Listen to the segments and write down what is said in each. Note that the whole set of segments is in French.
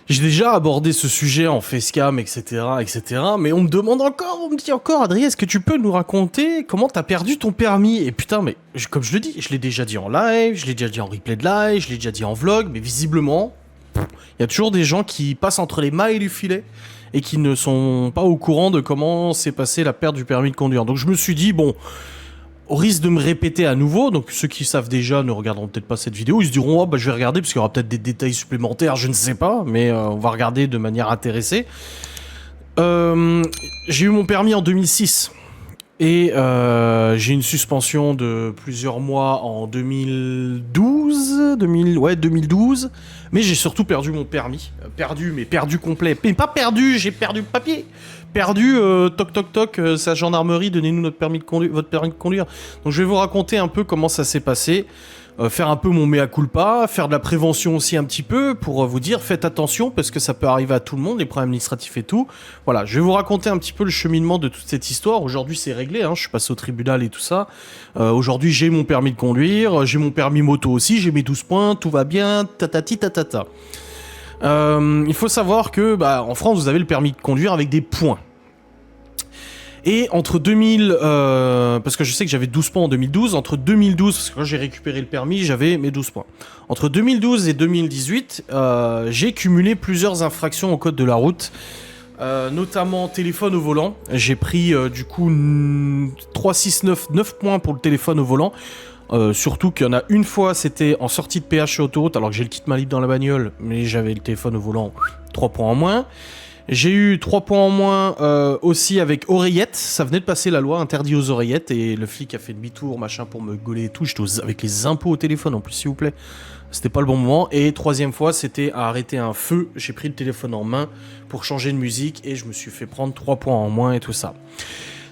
J'ai déjà abordé ce sujet en facecam, etc., etc., mais on me demande encore, on me dit encore, Adrien, est-ce que tu peux nous raconter comment t'as perdu ton permis? Et putain, mais comme je le dis, je l'ai déjà dit en live, je l'ai déjà dit en replay de live, je l'ai déjà dit en vlog, mais visiblement, il y a toujours des gens qui passent entre les mailles du filet et qui ne sont pas au courant de comment s'est passée la perte du permis de conduire. Donc je me suis dit, bon, au risque de me répéter à nouveau, donc ceux qui savent déjà ne regarderont peut-être pas cette vidéo, ils se diront oh bah je vais regarder parce qu'il y aura peut-être des détails supplémentaires, je ne sais pas, mais on va regarder de manière intéressée. J'ai eu mon permis en 2006 et j'ai une suspension de plusieurs mois en 2012, mais j'ai surtout perdu mon permis, perdu complet, mais pas perdu, j'ai perdu le papier. Perdu, toc toc toc, c'est la gendarmerie, donnez-nous votre permis de conduire. Donc je vais vous raconter un peu comment ça s'est passé, faire un peu mon mea culpa, faire de la prévention aussi un petit peu, pour vous dire faites attention parce que ça peut arriver à tout le monde, les problèmes administratifs et tout. Voilà, je vais vous raconter un petit peu le cheminement de toute cette histoire. Aujourd'hui c'est réglé, hein, je suis passé au tribunal et tout ça. Aujourd'hui j'ai mon permis de conduire, j'ai mon permis moto aussi, j'ai mes 12 points, tout va bien, tatati tatata. Il faut savoir que en France vous avez le permis de conduire avec des points. Et entre 2000, parce que je sais que j'avais 12 points en 2012, entre 2012, parce que quand j'ai récupéré le permis, j'avais mes 12 points. Entre 2012 et 2018, j'ai cumulé plusieurs infractions au code de la route, notamment téléphone au volant. J'ai pris du coup 3, 6, 9 points pour le téléphone au volant. Surtout qu'il y en a une fois, c'était en sortie de péage sur autoroute, alors que j'ai le kit main libre dans la bagnole, mais j'avais le téléphone au volant, 3 points en moins. J'ai eu 3 points en moins aussi avec oreillettes. Ça venait de passer la loi, interdit aux oreillettes. Et le flic a fait demi-tour, machin, pour me gauler et tout. J'étais avec les impôts au téléphone en plus, s'il vous plaît. C'était pas le bon moment. Et troisième fois, c'était à arrêter un feu. J'ai pris le téléphone en main pour changer de musique. Et je me suis fait prendre 3 points en moins et tout ça.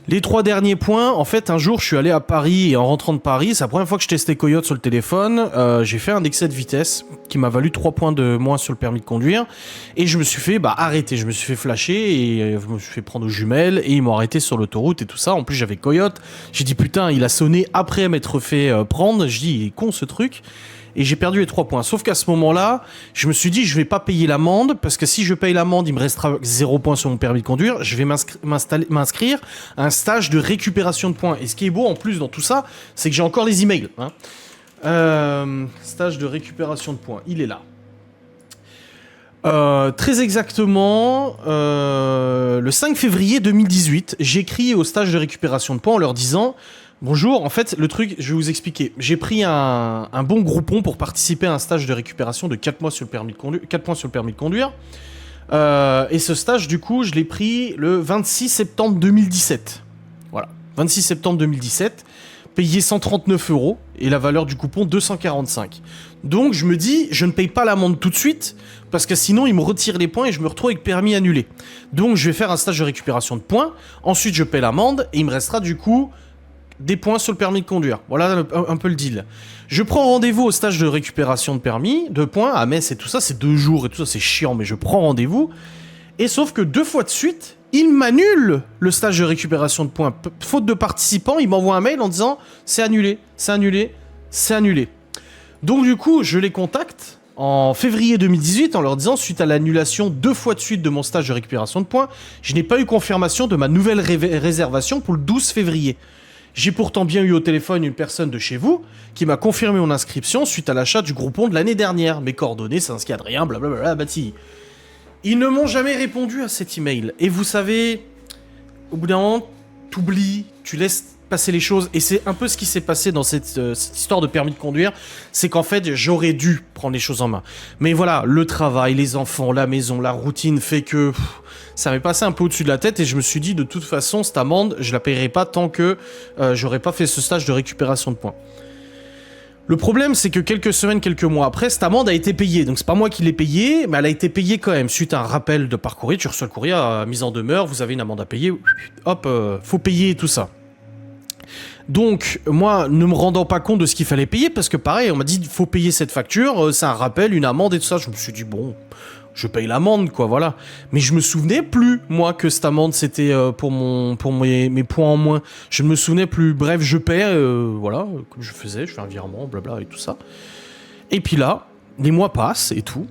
Les 3 derniers points, en fait, un jour, je suis allé à Paris et en rentrant de Paris, c'est la première fois que je testais Coyote sur le téléphone, j'ai fait un excès de vitesse qui m'a valu 3 points de moins sur le permis de conduire et je me suis fait arrêter, je me suis fait flasher et je me suis fait prendre aux jumelles et ils m'ont arrêté sur l'autoroute et tout ça. En plus, j'avais Coyote, j'ai dit putain, il a sonné après m'être fait prendre, je dis il est con ce truc. Et j'ai perdu les 3 points. Sauf qu'à ce moment-là, je me suis dit, je vais pas payer l'amende, parce que si je paye l'amende, il me restera 0 points sur mon permis de conduire. Je vais m'inscrire à un stage de récupération de points. Et ce qui est beau, en plus, dans tout ça, c'est que j'ai encore les emails. Hein. Stage de récupération de points. Il est là. Très exactement, le 5 février 2018, j'écris au stage de récupération de points en leur disant... Bonjour, en fait, le truc, je vais vous expliquer. J'ai pris un bon groupon pour participer à un stage de récupération de 4 mois sur le permis de conduire, 4 points sur le permis de conduire. Et ce stage, du coup, je l'ai pris le 26 septembre 2017. Voilà, 26 septembre 2017, payé 139 € et la valeur du coupon 245. Donc, je me dis, je ne paye pas l'amende tout de suite parce que sinon, ils me retirent les points et je me retrouve avec permis annulé. Donc, je vais faire un stage de récupération de points. Ensuite, je paye l'amende et il me restera du coup... des points sur le permis de conduire. Voilà un peu le deal. Je prends rendez-vous au stage de récupération de permis, de points, à Metz et tout ça, c'est 2 jours et tout ça, c'est chiant, mais je prends rendez-vous. Et sauf que 2 fois de suite, il m'annule le stage de récupération de points. Faute de participants, il m'envoie un mail en disant « c'est annulé, c'est annulé, c'est annulé ». Donc du coup, je les contacte en février 2018 en leur disant suite à l'annulation 2 fois de suite de mon stage de récupération de points, je n'ai pas eu confirmation de ma nouvelle réservation pour le 12 février. J'ai pourtant bien eu au téléphone une personne de chez vous qui m'a confirmé mon inscription suite à l'achat du groupon de l'année dernière. Mes coordonnées, c'est inscrit Adrien, blablabla, bâti. Ils ne m'ont jamais répondu à cet email. Et vous savez, au bout d'un moment, t'oublies, tu laisses passer les choses. Et c'est un peu ce qui s'est passé dans cette histoire de permis de conduire. C'est qu'en fait, j'aurais dû prendre les choses en main. Mais voilà, le travail, les enfants, la maison, la routine fait que... ça m'est passé un peu au-dessus de la tête et je me suis dit de toute façon cette amende je la paierai pas tant que j'aurais pas fait ce stage de récupération de points. Le problème c'est que quelques semaines, quelques mois après, cette amende a été payée. Donc c'est pas moi qui l'ai payée, mais elle a été payée quand même. Suite à un rappel de par courrier, tu reçois le courrier à mise en demeure, vous avez une amende à payer, hop, faut payer tout ça. Donc moi ne me rendant pas compte de ce qu'il fallait payer, parce que pareil on m'a dit faut payer cette facture, c'est un rappel, une amende et tout ça, je me suis dit bon... je paye l'amende, quoi, voilà. Mais je me souvenais plus, moi, que cette amende, c'était pour mes points en moins. Je ne me souvenais plus. Bref, je paie, voilà, comme je faisais, je fais un virement, blabla, et tout ça. Et puis là, les mois passent et tout.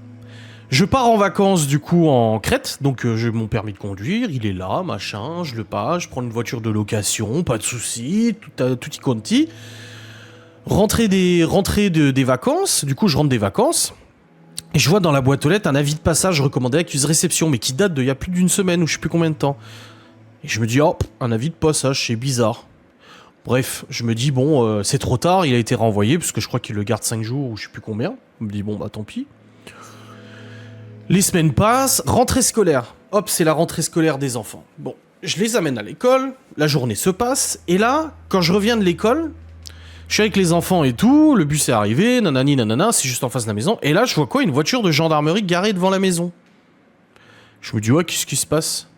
Je pars en vacances du coup en Crète, donc j'ai mon permis de conduire, il est là, machin, je le passe, je prends une voiture de location, pas de soucis, tout y quanti. Rentrée des vacances, du coup je rentre des vacances, et je vois dans la boîte aux lettres un avis de passage recommandé accuse réception, mais qui date d'il y a plus d'une semaine ou je sais plus combien de temps. Et je me dis, oh, un avis de passage, c'est bizarre. Bref, je me dis, bon, c'est trop tard, il a été renvoyé, parce que je crois qu'il le garde 5 jours ou je sais plus combien. Je me dis, bon, bah tant pis. Les semaines passent, rentrée scolaire. Hop, c'est la rentrée scolaire des enfants. Bon, je les amène à l'école, la journée se passe, et là, quand je reviens de l'école, je suis avec les enfants et tout, le bus est arrivé, nanani nanana, c'est juste en face de la maison, et là, je vois quoi? Une voiture de gendarmerie garée devant la maison. Je me dis, ouais, qu'est-ce qui se passe?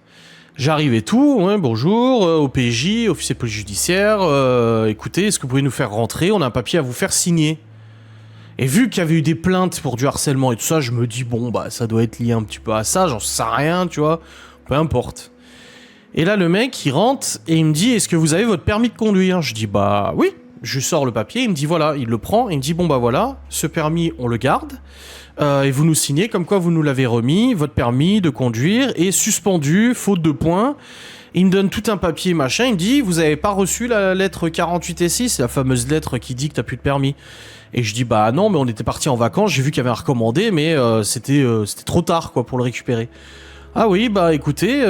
J'arrive et tout, ouais, bonjour, OPJ, officier de police judiciaire, écoutez, est-ce que vous pouvez nous faire rentrer? On a un papier à vous faire signer. Et vu qu'il y avait eu des plaintes pour du harcèlement et tout ça, je me dis, bon, bah, ça doit être lié un petit peu à ça, j'en sais rien, tu vois, peu importe. Et là, le mec, il rentre et il me dit, est-ce que vous avez votre permis de conduire? Je dis, bah, oui. Je sors le papier, il me dit, voilà, il le prend, il me dit, bon, bah, voilà, ce permis, on le garde, et vous nous signez comme quoi vous nous l'avez remis, votre permis de conduire est suspendu, faute de points. Il me donne tout un papier, machin, il me dit, vous avez pas reçu la lettre 48 et 6, la fameuse lettre qui dit que t'as plus de permis. Et je dis, bah non, mais on était parti en vacances, j'ai vu qu'il y avait un recommandé, mais c'était trop tard, quoi, pour le récupérer. Ah oui, bah écoutez,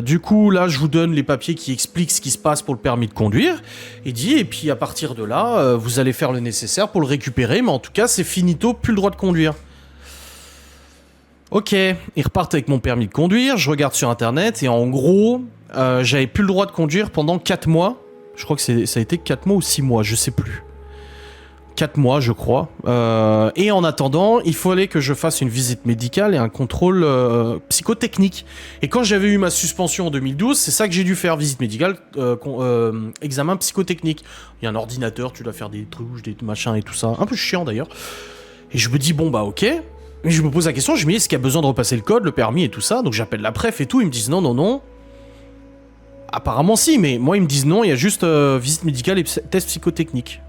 du coup, là, je vous donne les papiers qui expliquent ce qui se passe pour le permis de conduire. Il dit, et puis à partir de là, vous allez faire le nécessaire pour le récupérer, mais en tout cas, c'est finito, plus le droit de conduire. Ok, ils repartent avec mon permis de conduire, je regarde sur internet, et en gros, j'avais plus le droit de conduire pendant 4 mois. Je crois que ça a été 4 mois ou 6 mois, je sais plus. 4 mois, je crois. Et en attendant, il fallait que je fasse une visite médicale et un contrôle psychotechnique. Et quand j'avais eu ma suspension en 2012, c'est ça que j'ai dû faire, visite médicale, examen psychotechnique. Il y a un ordinateur, tu dois faire des trucs, des machins et tout ça. Un peu chiant d'ailleurs. Et je me dis, bon bah ok. Mais je me pose la question, je me dis, est-ce qu'il y a besoin de repasser le code, le permis et tout ça? Donc j'appelle la préf et tout, ils me disent non, non, non. Apparemment si, mais moi ils me disent non, il y a juste visite médicale et test psychotechnique.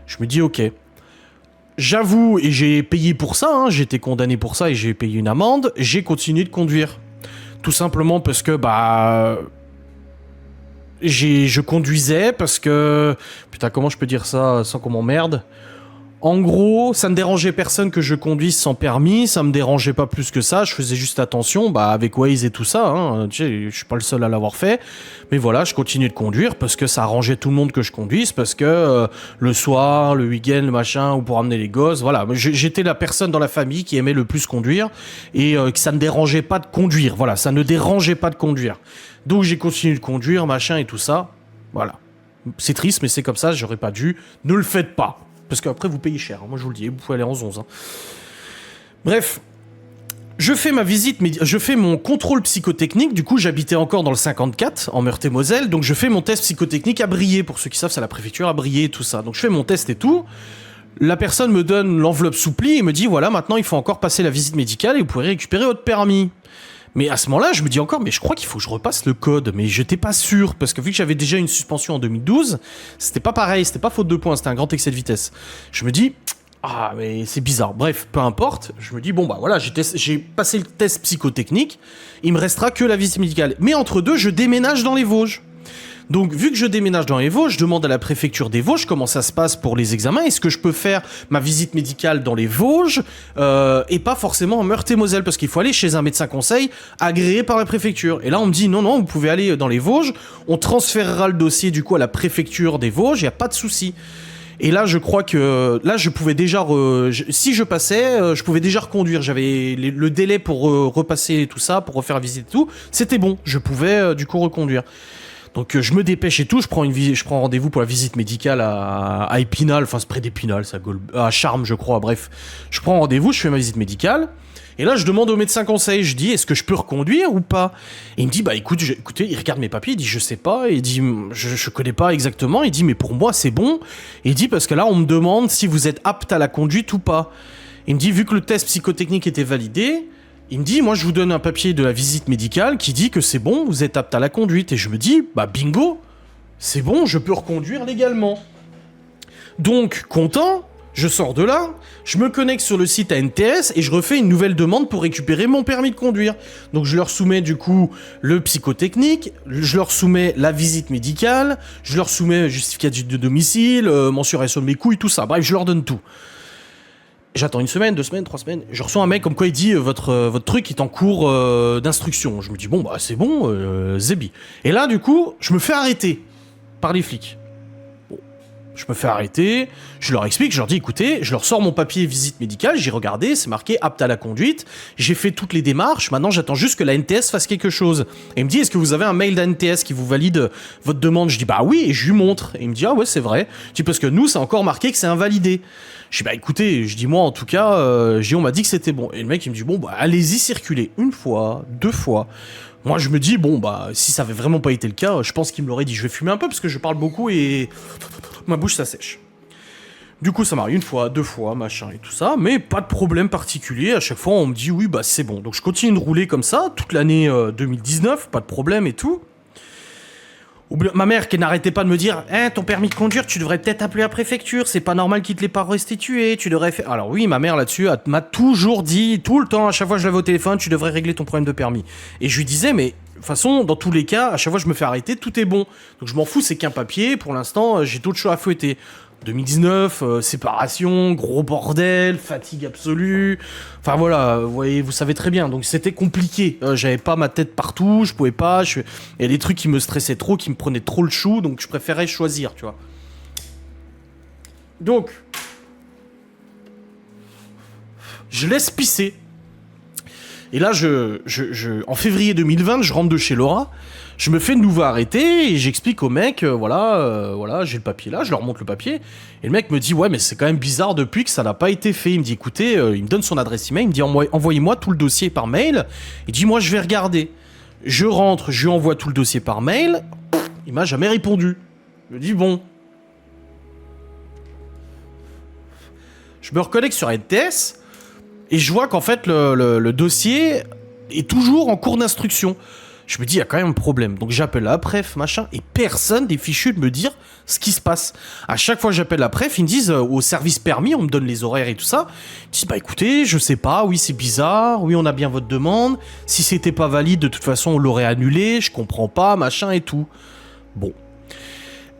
Je me dis ok. J'avoue, et j'ai payé pour ça, hein, j'ai été condamné pour ça et j'ai payé une amende, j'ai continué de conduire. Tout simplement parce que, bah... je conduisais parce que... Putain, comment je peux dire ça sans qu'on m'emmerde? En gros, ça ne dérangeait personne que je conduise sans permis, ça me dérangeait pas plus que ça, je faisais juste attention, bah avec Waze et tout ça, hein, tu sais, je suis pas le seul à l'avoir fait, mais voilà, je continue de conduire parce que ça arrangeait tout le monde que je conduise, parce que le soir, le week-end, le machin, ou pour amener les gosses, voilà, j'étais la personne dans la famille qui aimait le plus conduire, et que ça ne dérangeait pas de conduire, voilà, ça ne dérangeait pas de conduire. Donc j'ai continué de conduire, machin et tout ça, voilà. C'est triste, mais c'est comme ça, j'aurais pas dû, ne le faites pas. Parce qu'après, vous payez cher. Moi, je vous le dis, vous pouvez aller en 11. Hein. Bref, je fais ma visite, mais je fais mon contrôle psychotechnique. Du coup, j'habitais encore dans le 54, en Meurthe-et-Moselle. Donc, je fais mon test psychotechnique à Briey. Pour ceux qui savent, c'est à la préfecture à Briey et tout ça. Donc, je fais mon test et tout. La personne me donne l'enveloppe souplie et me dit, voilà, maintenant, il faut encore passer la visite médicale et vous pourrez récupérer votre permis. Mais à ce moment-là, je me dis encore, mais je crois qu'il faut que je repasse le code. Mais j'étais pas sûr, parce que vu que j'avais déjà une suspension en 2012, c'était pas pareil, c'était pas faute de points, c'était un grand excès de vitesse. Je me dis, ah, mais c'est bizarre. Bref, peu importe. Je me dis, bon, bah voilà, j'ai passé le test psychotechnique, il me restera que la visite médicale. Mais entre deux, je déménage dans les Vosges. Donc, vu que je déménage dans les Vosges, je demande à la préfecture des Vosges comment ça se passe pour les examens. Est-ce que je peux faire ma visite médicale dans les Vosges et pas forcément en Meurthe-et-Moselle? Parce qu'il faut aller chez un médecin conseil agréé par la préfecture. Et là, on me dit non, non, vous pouvez aller dans les Vosges. On transférera le dossier du coup à la préfecture des Vosges. Il n'y a pas de souci. Et là, je crois que là, je pouvais déjà, si je passais, je pouvais déjà reconduire. J'avais le délai pour repasser tout ça, pour refaire la visite et tout. C'était bon. Je pouvais du coup reconduire. Donc je me dépêche et tout, je prends rendez-vous pour la visite médicale à Épinal, enfin c'est près d'Épinal, à Charmes je crois, bref. Je prends rendez-vous, je fais ma visite médicale, et là je demande au médecin conseil, je dis est-ce que je peux reconduire ou pas? Et il me dit bah écoutez, il regarde mes papiers, il dit je sais pas, et il dit je connais pas exactement, il dit mais pour moi c'est bon, et il dit parce que là on me demande si vous êtes apte à la conduite ou pas. Il me dit vu que le test psychotechnique était validé, il me dit, moi je vous donne un papier de la visite médicale qui dit que c'est bon, vous êtes apte à la conduite. Et je me dis, bah bingo, c'est bon, je peux reconduire légalement. Donc, content, Je sors de là, je me connecte sur le site ANTS et je refais une nouvelle demande pour récupérer mon permis de conduire. Donc je leur soumets du coup le psychotechnique, je leur soumets la visite médicale, je leur soumets justificatif de domicile, mensuration de mes couilles, tout ça. Bref, je leur donne tout. J'attends 1 semaine, 2 semaines, 3 semaines. Je reçois un mec comme quoi il dit votre truc est en cours d'instruction. Je me dis bon bah c'est bon, zébi. Et là du coup, je me fais arrêter par les flics. Je me fais arrêter, je leur explique, je leur dis écoutez, je leur sors mon papier visite médicale, j'ai regardé, c'est marqué apte à la conduite, j'ai fait toutes les démarches, maintenant j'attends juste que la NTS fasse quelque chose. Et il me dit est-ce que vous avez un mail d'ANTS qui vous valide votre demande? Je dis bah oui, et je lui montre. Et il me dit ah ouais c'est vrai. Je dis parce que nous c'est encore marqué que c'est invalidé. Je dis bah écoutez, je dis moi en tout cas, on m'a dit que c'était bon. Et le mec il me dit bon bah allez-y circulez 1 fois, 2 fois. Moi je me dis bon bah si ça avait vraiment pas été le cas, je pense qu'il me l'aurait dit. Je vais fumer un peu parce que je parle beaucoup et ma bouche ça sèche. Du coup ça m'arrive 1 fois, 2 fois, machin et tout ça, mais pas de problème particulier. À chaque fois on me dit oui bah c'est bon. Donc je continue de rouler comme ça toute l'année 2019, pas de problème et tout. Ma mère qui n'arrêtait pas de me dire ton permis de conduire, tu devrais peut-être appeler la préfecture, c'est pas normal qu'ils te l'aient pas restitué, tu devrais faire... Alors oui, ma mère là-dessus m'a toujours dit, tout le temps, à chaque fois que je l'avais au téléphone, tu devrais régler ton problème de permis. Et je lui disais, mais de toute façon, dans tous les cas, à chaque fois que je me fais arrêter, tout est bon. Donc je m'en fous, c'est qu'un papier, pour l'instant, j'ai d'autres choses à fouetter. 2019, séparation, gros bordel, fatigue absolue. Enfin voilà, vous voyez, vous savez très bien. Donc c'était compliqué. J'avais pas ma tête partout, je pouvais pas. Il y a des trucs qui me stressaient trop, qui me prenaient trop le chou, donc je préférais choisir, tu vois. Donc, je laisse pisser. Et là, en février 2020, je rentre de chez Laura. Je me fais de nouveau arrêter et j'explique au mec, voilà, j'ai le papier là, je leur montre le papier. Et le mec me dit, ouais, mais c'est quand même bizarre depuis que ça n'a pas été fait. Il me dit, écoutez, il me donne son adresse email, il me dit, envoyez-moi tout le dossier par mail. Il dit, moi, je vais regarder. Je rentre, je lui envoie tout le dossier par mail. Il m'a jamais répondu. Je me dis, bon. Je me reconnecte sur NTS et je vois qu'en fait, le dossier est toujours en cours d'instruction. Je me dis, il y a quand même un problème. Donc j'appelle la préf, machin, et personne n'est fichu de me dire ce qui se passe. À chaque fois que j'appelle la préf, ils me disent, au service permis, on me donne les horaires et tout ça. Ils disent, bah écoutez, je sais pas, oui c'est bizarre, oui on a bien votre demande. Si c'était pas valide, de toute façon on l'aurait annulé, je comprends pas, machin et tout. Bon.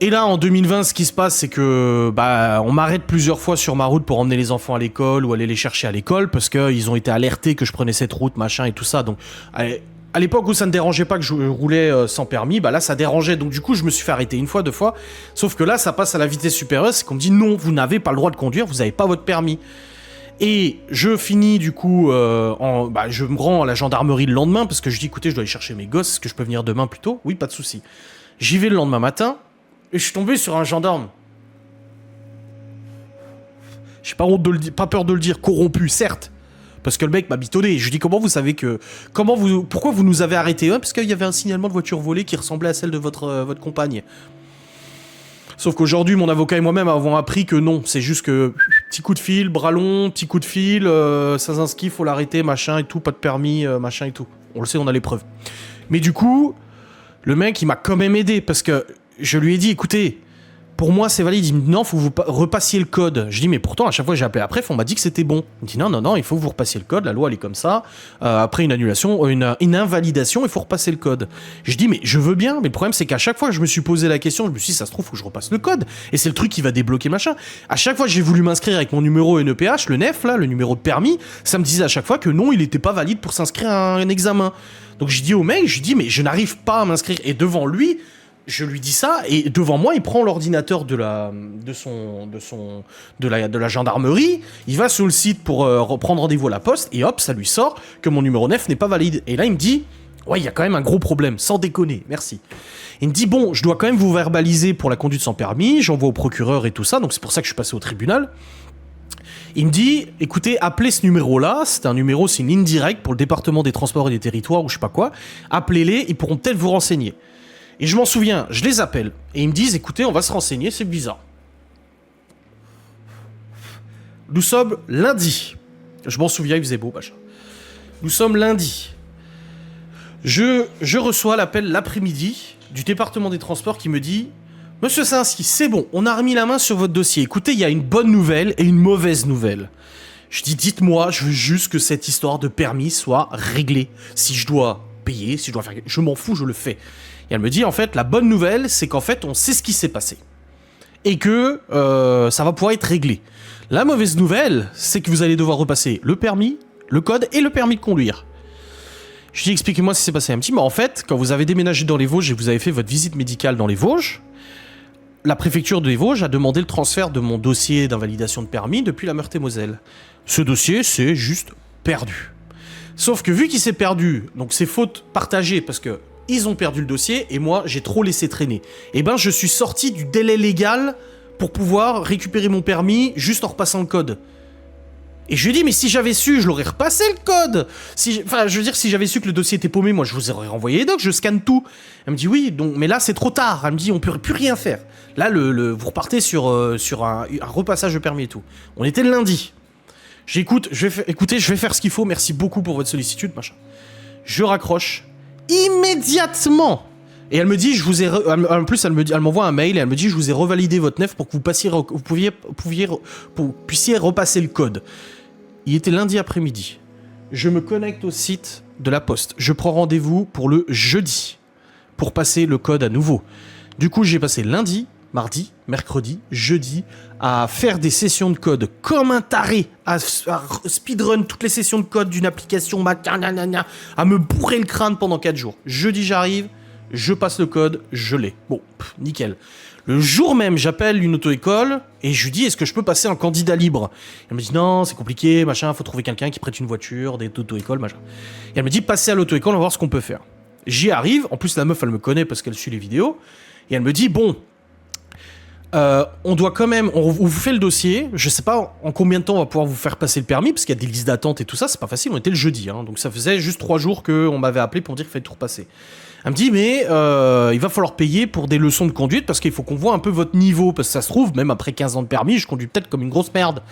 Et là, en 2020, ce qui se passe, c'est que on m'arrête plusieurs fois sur ma route pour emmener les enfants à l'école ou aller les chercher à l'école parce qu'ils ont été alertés que je prenais cette route, machin et tout ça. Donc, à l'époque où ça ne dérangeait pas que je roulais sans permis, là ça dérangeait. Donc du coup, je me suis fait arrêter 1 fois, 2 fois. Sauf que là, ça passe à la vitesse supérieure, c'est qu'on me dit non, vous n'avez pas le droit de conduire, vous n'avez pas votre permis. Et je finis du coup, je me rends à la gendarmerie le lendemain parce que je dis écoutez, je dois aller chercher mes gosses, est-ce que je peux venir demain plus tôt? Oui, pas de souci. J'y vais le lendemain matin. Et je suis tombé sur un gendarme. J'ai pas honte de le dire, pas peur de le dire, corrompu, certes. Parce que le mec m'a bitonné. Je lui dis comment vous savez que... Pourquoi vous nous avez arrêtés? Parce qu'il y avait un signalement de voiture volée qui ressemblait à celle de votre compagne. Sauf qu'aujourd'hui, mon avocat et moi-même avons appris que non. C'est juste que... Petit coup de fil, bras long, petit coup de fil, Sazinski, faut l'arrêter, machin et tout, pas de permis, machin et tout. On le sait, on a les preuves. Mais du coup, le mec, il m'a quand même aidé parce que... Je lui ai dit, écoutez, pour moi c'est valide. Il me dit non, faut que vous repassiez le code. Je dis mais pourtant à chaque fois que j'ai appelé après, on m'a dit que c'était bon. Il me dit non, il faut que vous repassiez le code. La loi elle est comme ça. Après une annulation, une invalidation, il faut repasser le code. Je dis mais je veux bien, mais le problème c'est qu'à chaque fois que je me suis posé la question, je me suis dit ça se trouve faut que je repasse le code. Et c'est le truc qui va débloquer machin. À chaque fois que j'ai voulu m'inscrire avec mon numéro NEPH, le NEF là, le numéro de permis, ça me disait à chaque fois que non, il était pas valide pour s'inscrire à un examen. Donc je dis au mec, je dis mais je n'arrive pas à m'inscrire. Et devant lui. Je lui dis ça, et devant moi, il prend l'ordinateur de la gendarmerie, il va sur le site pour reprendre rendez-vous à la poste, et hop, ça lui sort que mon numéro 9 n'est pas valide. Et là, il me dit, ouais, il y a quand même un gros problème, sans déconner, merci. Il me dit, bon, je dois quand même vous verbaliser pour la conduite sans permis, j'envoie au procureur et tout ça, donc c'est pour ça que je suis passé au tribunal. Il me dit, écoutez, appelez ce numéro-là, c'est une ligne directe pour le département des transports et des territoires, ou je sais pas quoi, appelez-les, ils pourront peut-être vous renseigner. Et je m'en souviens, je les appelle, et ils me disent, écoutez, on va se renseigner, c'est bizarre. Nous sommes lundi. Je m'en souviens, il faisait beau, machin. Nous sommes lundi. Je reçois l'appel l'après-midi du département des transports qui me dit, Monsieur Sainski, c'est bon, on a remis la main sur votre dossier. Écoutez, il y a une bonne nouvelle et une mauvaise nouvelle. Je dis, dites-moi, je veux juste que cette histoire de permis soit réglée. Si je dois payer, si je dois faire... Je m'en fous, je le fais. Et elle me dit, en fait, la bonne nouvelle, c'est qu'en fait, on sait ce qui s'est passé. Et que ça va pouvoir être réglé. La mauvaise nouvelle, c'est que vous allez devoir repasser le permis, le code et le permis de conduire. Je dis, expliquez-moi ce qui s'est passé. Elle me dit, mais en fait, quand vous avez déménagé dans les Vosges et vous avez fait votre visite médicale dans les Vosges, la préfecture des Vosges a demandé le transfert de mon dossier d'invalidation de permis depuis la Meurthe-et-Moselle. Ce dossier, c'est juste perdu. Sauf que vu qu'il s'est perdu, donc c'est faute partagée parce que ils ont perdu le dossier et moi, j'ai trop laissé traîner. Et ben, je suis sorti du délai légal pour pouvoir récupérer mon permis juste en repassant le code. Et je lui ai dit, mais si j'avais su, je l'aurais repassé le code. Enfin, je veux dire, si j'avais su que le dossier était paumé, moi, je vous aurais renvoyé les docs, je scanne tout. Elle me dit, oui, donc, mais là, c'est trop tard. Elle me dit, on peut plus rien faire. Là, vous repartez sur un repassage de permis et tout. On était le lundi. J'écoute, écoutez, je vais faire ce qu'il faut, merci beaucoup pour votre sollicitude, machin. Je raccroche immédiatement. Et elle me dit, en plus, elle m'envoie un mail et elle me dit, je vous ai revalidé votre nef pour que vous puissiez repasser le code. Il était lundi après-midi. Je me connecte au site de la Poste. Je prends rendez-vous pour le jeudi pour passer le code à nouveau. Du coup, j'ai passé lundi, mardi, mercredi, jeudi à faire des sessions de code comme un taré, à speedrun toutes les sessions de code d'une application, à me bourrer le crâne pendant 4 jours. Jeudi, j'arrive, je passe le code, je l'ai. Bon, nickel. Le jour même, j'appelle une auto-école et je lui dis, est-ce que je peux passer en candidat libre? Elle me dit, non, c'est compliqué, machin, faut trouver quelqu'un qui prête une voiture, des auto-écoles, machin. Et elle me dit, passez à l'auto-école, on va voir ce qu'on peut faire. J'y arrive, en plus la meuf, elle me connaît parce qu'elle suit les vidéos, et elle me dit, bon, on doit quand même, on vous fait le dossier, je sais pas en combien de temps on va pouvoir vous faire passer le permis, parce qu'il y a des listes d'attente et tout ça, c'est pas facile, on était le jeudi, hein, donc ça faisait juste 3 jours qu'on m'avait appelé pour dire qu'il fallait tout repasser. Elle me dit, mais il va falloir payer pour des leçons de conduite parce qu'il faut qu'on voit un peu votre niveau. Parce que ça se trouve, même après 15 ans de permis, je conduis peut-être comme une grosse merde.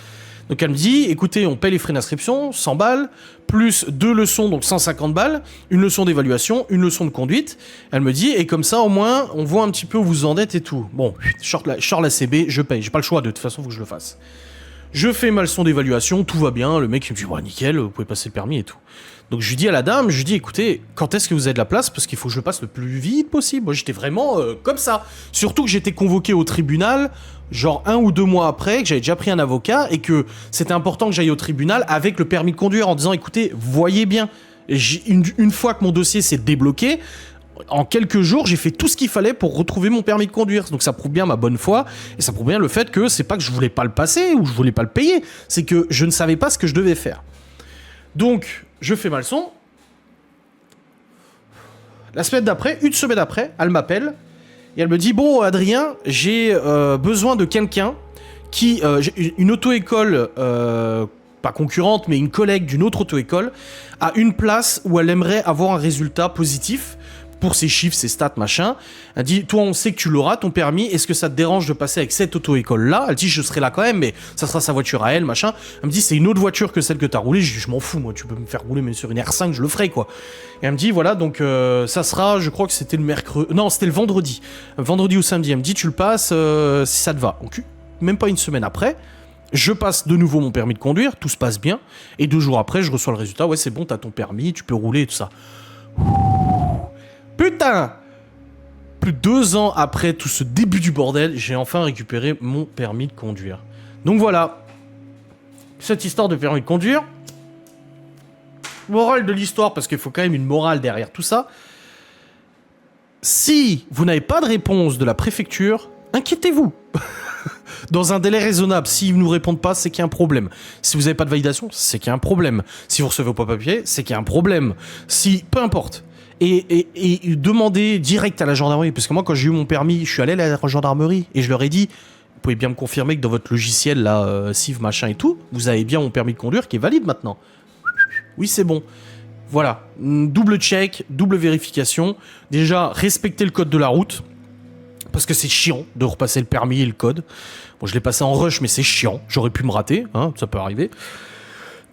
Donc elle me dit, écoutez, on paye les frais d'inscription, 100 balles, plus 2 leçons, donc 150 balles, une leçon d'évaluation, une leçon de conduite. Elle me dit, et comme ça, au moins, on voit un petit peu où vous en êtes et tout. Bon, je sors la CB, je paye. J'ai pas le choix, de toute façon, faut que je le fasse. Je fais ma leçon d'évaluation, tout va bien. Le mec, il me dit, ouais, nickel, vous pouvez passer le permis et tout. Donc je lui dis à la dame, je lui dis, écoutez, quand est-ce que vous avez de la place? Parce qu'il faut que je le passe le plus vite possible. Moi, j'étais vraiment comme ça. Surtout que j'étais convoqué au tribunal, genre 1 ou 2 mois après, que j'avais déjà pris un avocat, et que c'était important que j'aille au tribunal avec le permis de conduire en disant, écoutez, voyez bien, une fois que mon dossier s'est débloqué, en quelques jours, j'ai fait tout ce qu'il fallait pour retrouver mon permis de conduire. Donc ça prouve bien ma bonne foi, et ça prouve bien le fait que c'est pas que je voulais pas le passer, ou je voulais pas le payer, c'est que je ne savais pas ce que je devais faire. Donc, je fais ma leçon. La semaine d'après, une semaine après, elle m'appelle et elle me dit, bon Adrien, j'ai besoin de quelqu'un qui... une auto-école, pas concurrente, mais une collègue d'une autre auto-école, a une place où elle aimerait avoir un résultat positif pour ses chiffres, ses stats, machin. Elle dit, toi, on sait que tu l'auras, ton permis, est-ce que ça te dérange de passer avec cette auto-école-là? Elle dit, je serai là quand même, mais ça sera sa voiture à elle, machin. Elle me dit, c'est une autre voiture que celle que t'as roulée. Je m'en fous, moi, tu peux me faire rouler même sur une R5, je le ferai, quoi. Et elle me dit, voilà, donc ça sera, je crois que c'était le mercredi... Non, c'était le vendredi. Vendredi ou samedi. Elle me dit, tu le passes si ça te va. Donc, même pas une semaine après, je passe de nouveau mon permis de conduire, tout se passe bien, et 2 jours après, je reçois le résultat, ouais, c'est bon, t'as ton permis, tu peux rouler et tout ça. Putain! Plus de 2 ans après tout ce début du bordel, j'ai enfin récupéré mon permis de conduire. Donc voilà. Cette histoire de permis de conduire. Morale de l'histoire, parce qu'il faut quand même une morale derrière tout ça. Si vous n'avez pas de réponse de la préfecture, inquiétez-vous. Dans un délai raisonnable, s'ils ne nous répondent pas, c'est qu'il y a un problème. Si vous n'avez pas de validation, c'est qu'il y a un problème. Si vous recevez pas papier, c'est qu'il y a un problème. Si, peu importe. Et demander direct à la gendarmerie, parce que moi quand j'ai eu mon permis, je suis allé à la gendarmerie et je leur ai dit, vous pouvez bien me confirmer que dans votre logiciel là, CIV machin et tout, vous avez bien mon permis de conduire qui est valide maintenant. Oui, c'est bon. Voilà, double check, double vérification. Déjà, respectez le code de la route, parce que c'est chiant de repasser le permis et le code. Bon, je l'ai passé en rush, mais c'est chiant, j'aurais pu me rater, hein, ça peut arriver.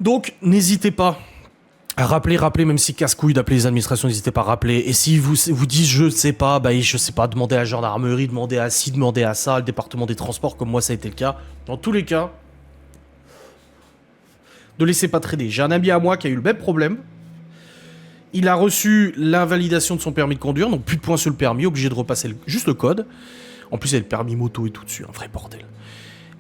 Donc, n'hésitez pas Rappelez, même si casse-couille d'appeler les administrations, n'hésitez pas à rappeler. Et si vous dites je sais pas, bah je sais pas, demandez à la gendarmerie, demandez à ci, demandez à ça, le département des transports, comme moi ça a été le cas. Dans tous les cas, ne laissez pas traîner. J'ai un ami à moi qui a eu le même problème. Il a reçu l'invalidation de son permis de conduire, donc plus de points sur le permis, obligé de repasser juste le code. En plus, il y a le permis moto et tout dessus, un vrai bordel.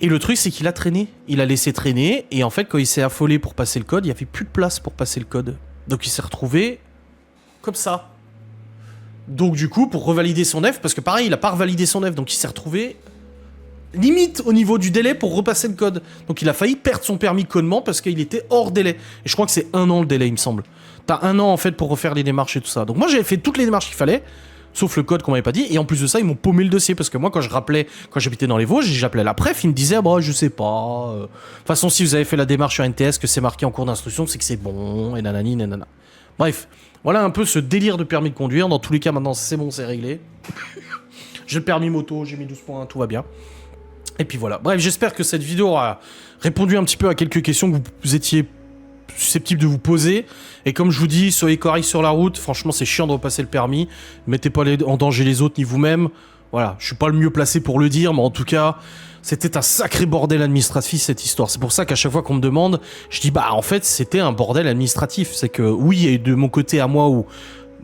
Et le truc, c'est qu'il a traîné. Il a laissé traîner, et en fait, quand il s'est affolé pour passer le code, il n'y avait plus de place pour passer le code. Donc il s'est retrouvé comme ça. Donc du coup, pour revalider son F, parce que pareil, il a pas revalidé son F, donc il s'est retrouvé limite au niveau du délai pour repasser le code. Donc il a failli perdre son permis connement parce qu'il était hors délai. Et je crois que c'est 1 an le délai, il me semble. T'as 1 an en fait pour refaire les démarches et tout ça. Donc moi j'avais fait toutes les démarches qu'il fallait, sauf le code qu'on m'avait pas dit. Et en plus de ça, ils m'ont paumé le dossier parce que moi quand j'habitais dans les Vosges, j'appelais la préf, ils me disaient ah bah je sais pas. De toute façon, si vous avez fait la démarche sur NTS, que c'est marqué en cours d'instruction, c'est que c'est bon, et nanani, nanana. Bref, voilà un peu ce délire de permis de conduire. Dans tous les cas, maintenant c'est bon, c'est réglé. J'ai le permis moto, j'ai mis 12 points, tout va bien. Et puis voilà. Bref, j'espère que cette vidéo a répondu un petit peu à quelques questions que vous étiez susceptibles de vous poser. Et comme je vous dis, soyez corrects sur la route. Franchement, c'est chiant de repasser le permis. Mettez pas en danger les autres ni vous-même. Voilà, je suis pas le mieux placé pour le dire, mais en tout cas, c'était un sacré bordel administratif cette histoire. C'est pour ça qu'à chaque fois qu'on me demande, je dis bah en fait c'était un bordel administratif. C'est que oui, et de mon côté à moi où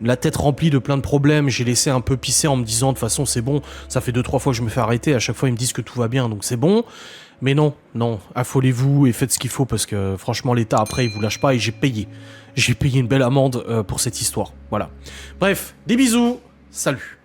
la tête remplie de plein de problèmes, j'ai laissé un peu pisser en me disant de toute façon c'est bon, ça fait 2-3 fois que je me fais arrêter, à chaque fois ils me disent que tout va bien, donc c'est bon. Mais non, affolez-vous et faites ce qu'il faut parce que franchement l'État après il vous lâche pas et j'ai payé. J'ai payé une belle amende pour cette histoire, voilà. Bref, des bisous, salut.